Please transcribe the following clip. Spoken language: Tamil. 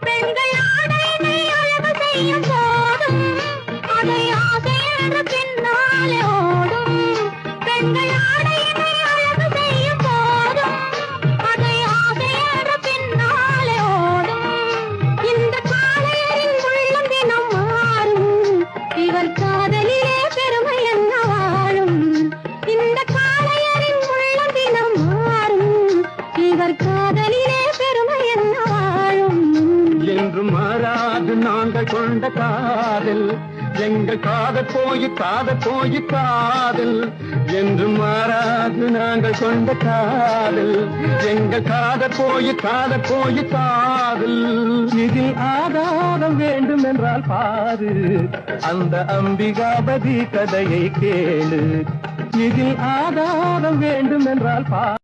பெண்கள் ஆடையினை அழகு செய்யும் போதும் அதை ஆசை என்ற பின்னாலே ஓடும். பெண்கள் ஆடையினை அழகு செய்யும் போதும் அதை ஆசை என்ற பின்னாலே ஓடும். இந்த காளையரின் உள்ளம் தினம் மாறும், இவர் காதலிலே பெருமை என்ன வாழும். இந்த காளையரின் உள்ளம் தினம் மாறும், இவர் காதலிலே பெருமை என்ன வாழும். என்றும் மாறாது நாங்கள் கொண்ட காதல், எங்கள் காதல் போய் காதல் என்றும் மாறாது நாங்கள் கொண்ட காதல், எங்கள் காதல் போய் காதல். இதில் ஆதாரம் வேண்டும் என்றால் பாரு, அந்த அம்பிகாபதி கதையை கேளு. இதில் ஆதாரம் வேண்டும் என்றால் பாரு.